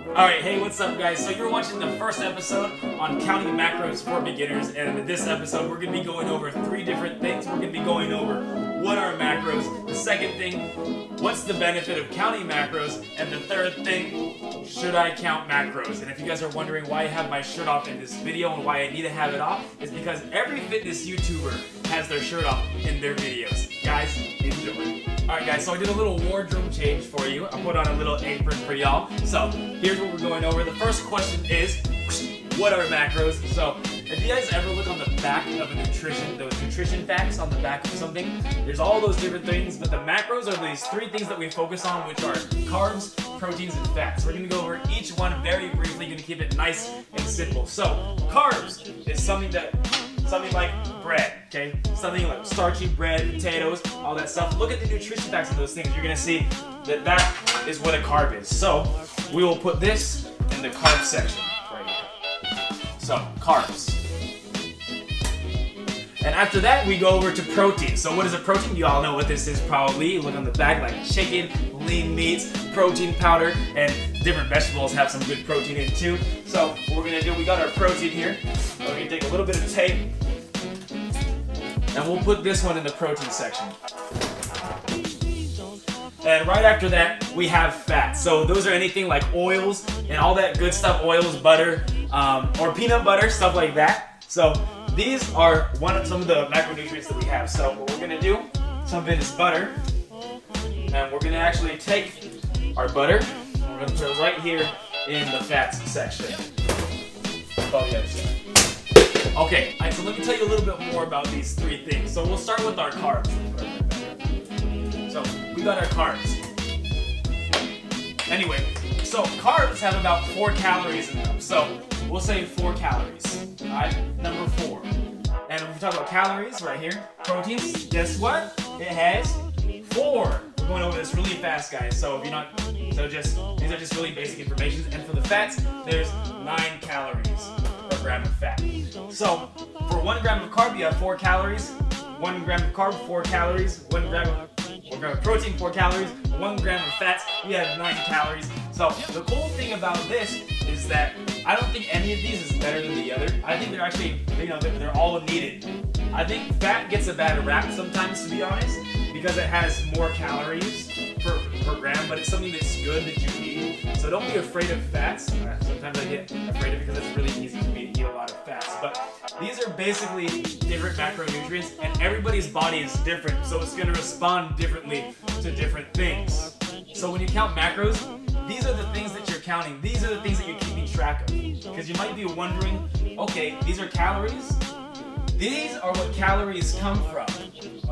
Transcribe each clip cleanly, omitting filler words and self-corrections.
Alright, hey, what's up guys? So you're watching the first episode on counting macros for beginners, and in this episode we're going to be going over 3 different things. We're going to be going over what are macros, the second thing, what's the benefit of counting macros, and the third thing, should I count macros? And if you guys are wondering why I have my shirt off in this video and why I need to have it off, is because every fitness YouTuber has their shirt off in their videos. Guys, enjoy. Alright guys, so I did a little wardrobe change for you. I put on a little apron for y'all. So, here's what we're going over. The first question is, what are macros? So, if you guys ever look on the back of those nutrition facts on the back of something, there's all those different things, but the macros are these 3 things that we focus on, which are carbs, proteins, and fats. We're going to go over each one very briefly, going to keep it nice and simple. So, carbs is something like bread, okay? Something like starchy bread, potatoes, all that stuff. Look at the nutrition facts of those things. You're gonna see that that is what a carb is. So we will put this in the carb section right here. So carbs. And after that, we go over to protein. So what is a protein? You all know what this is probably. You look on the back like chicken, lean meats, protein powder, and different vegetables have some good protein in too. So what we're gonna do, we got our protein here. We're gonna take a little bit of tape, and we'll put this one in the protein section. And right after that, we have fats. So those are anything like oils and all that good stuff, oils, butter, or peanut butter, stuff like that. So these are some of the macronutrients that we have. So what we're gonna do, some of it is butter, and we're gonna actually take our butter, and we're gonna put it right here in the fats section. Oh, the other side. Okay, so let me tell you a little bit more about these 3 things. So we'll start with our carbs. So we got our carbs. Anyway, so carbs have about 4 calories in them. So we'll say 4 calories. Alright, number 4. And if we talk about calories right here, proteins, guess what? It has 4. We're going over this really fast, guys. So if you're not, these are just really basic information. And for the fats, there's 9 calories per gram of fat. So for 1 gram of carb, you have 4 calories. 1 gram of carb, 4 calories. 1 gram of protein, 4 calories. 1 gram of fats, you have 9 calories. So the cool thing about this is that I don't think any of these is better than the other. I think they're actually, they're all needed. I think fat gets a bad rap sometimes, to be honest, because it has more calories per gram, but it's something that's good that you need. So don't be afraid of fats. Sometimes I get afraid of it because it's really easy for me to eat a lot of fats. But these are basically different macronutrients, and everybody's body is different, so it's going to respond differently to different things. So when you count macros, these are the things that you're counting. These are the things that you're keeping track of. Because you might be wondering, okay, these are calories. These are what calories come from.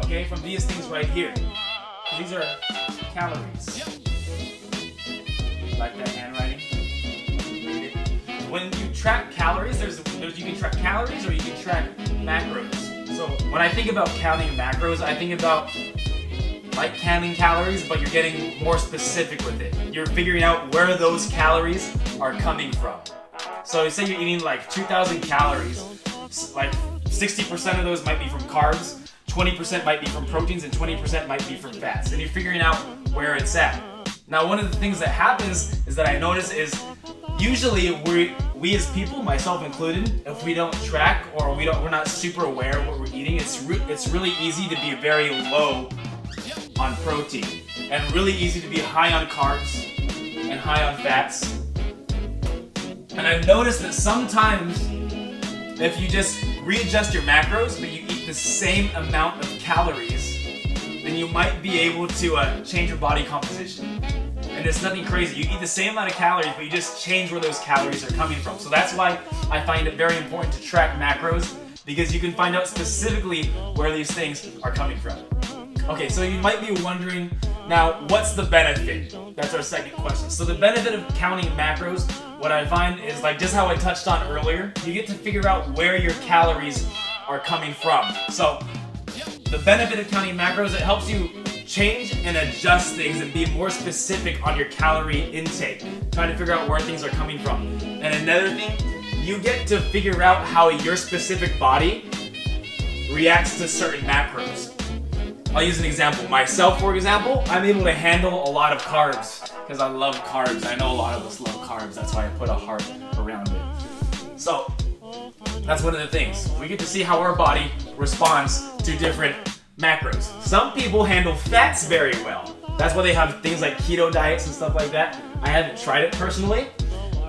Okay, from these things right here. These are calories. Like that handwriting? When you track calories, you can track calories or you can track macros. So when I think about counting macros, I think about like counting calories, but you're getting more specific with it. You're figuring out where those calories are coming from. So say you're eating like 2,000 calories, like 60% of those might be from carbs, 20% might be from proteins, and 20% might be from fats. And you're figuring out where it's at. Now, one of the things that happens is that I notice is usually we as people, myself included, if we don't track or we're not super aware of what we're eating, it's really easy to be very low on protein and really easy to be high on carbs and high on fats. And I've noticed that sometimes if you just readjust your macros but you eat the same amount of calories, then you might be able to change your body composition. And it's nothing crazy. You eat the same amount of calories, but you just change where those calories are coming from. So that's why I find it very important to track macros, because you can find out specifically where these things are coming from. Okay, so you might be wondering, now, what's the benefit? That's our second question. So the benefit of counting macros, what I find is like just how I touched on earlier, you get to figure out where your calories are coming from. So the benefit of counting macros, it helps you change and adjust things and be more specific on your calorie intake, trying to figure out where things are coming from. And another thing, you get to figure out how your specific body reacts to certain macros. I'll use an example. Myself, for example, I'm able to handle a lot of carbs because I love carbs. I know a lot of us love carbs. carbs. That's why I put a heart around it. So that's one of the things. We get to see how our body responds to different macros. Some people handle fats very well. That's why they have things like keto diets and stuff like that. I haven't tried it personally,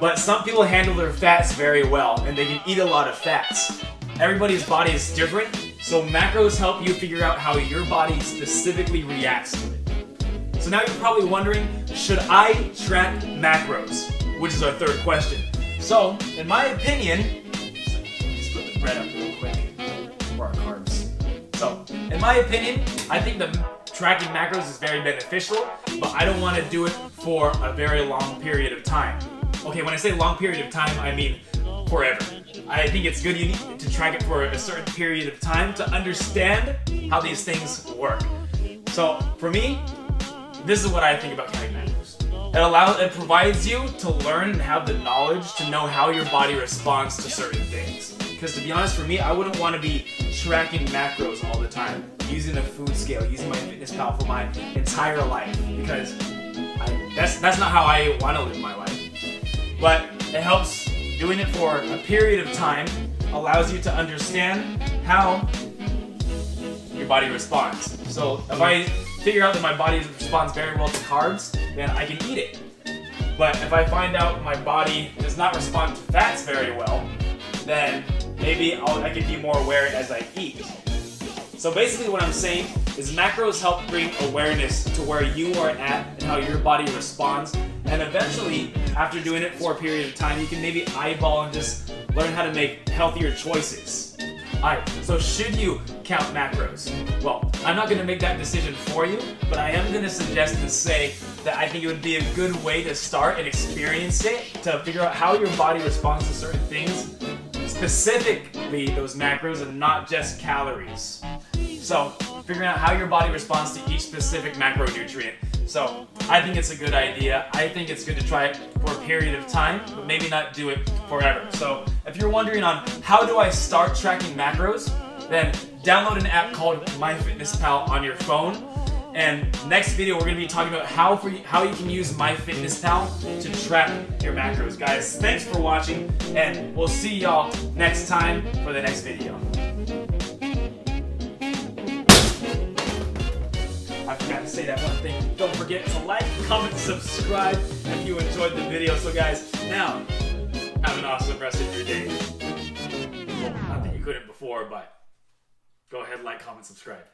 but some people handle their fats very well and they can eat a lot of fats. Everybody's body is different, so macros help you figure out how your body specifically reacts to it. So now you're probably wondering, should I track macros? Which is our third question. So, in my opinion, let's put the bread up real quick for our carbs. So, in my opinion, I think the tracking macros is very beneficial, but I don't want to do it for a very long period of time. Okay, when I say long period of time, I mean forever. I think it's good you need to track it for a certain period of time to understand how these things work. So for me, this is what I think about counting macros. It provides you to learn and have the knowledge to know how your body responds to certain things. Because to be honest, for me, I wouldn't want to be tracking macros all the time, using a food scale, using MyFitnessPal for my entire life, because that's not how I want to live my life. But it helps. Doing it for a period of time allows you to understand how your body responds. So if I figure out that my body responds very well to carbs, then I can eat it. But if I find out my body does not respond to fats very well, then maybe I can be more aware as I eat. So basically what I'm saying is macros help bring awareness to where you are at and how your body responds. And eventually, after doing it for a period of time, you can maybe eyeball and just learn how to make healthier choices. Alright, so should you count macros? Well, I'm not going to make that decision for you, but I am going to suggest and say that I think it would be a good way to start and experience it, to figure out how your body responds to certain things, specifically those macros and not just calories. So, figuring out how your body responds to each specific macronutrient. So, I think it's a good idea. I think it's good to try it for a period of time, but maybe not do it forever. So, if you're wondering on how do I start tracking macros, then download an app called MyFitnessPal on your phone. And next video, we're going to be talking about how you can use MyFitnessPal to track your macros. Guys, thanks for watching, and we'll see y'all next time for the next video. I forgot to say that one thing. Don't forget to like, comment, subscribe if you enjoyed the video. So guys, now, have an awesome rest of your day. Well, not that you couldn't before, but go ahead, like, comment, subscribe.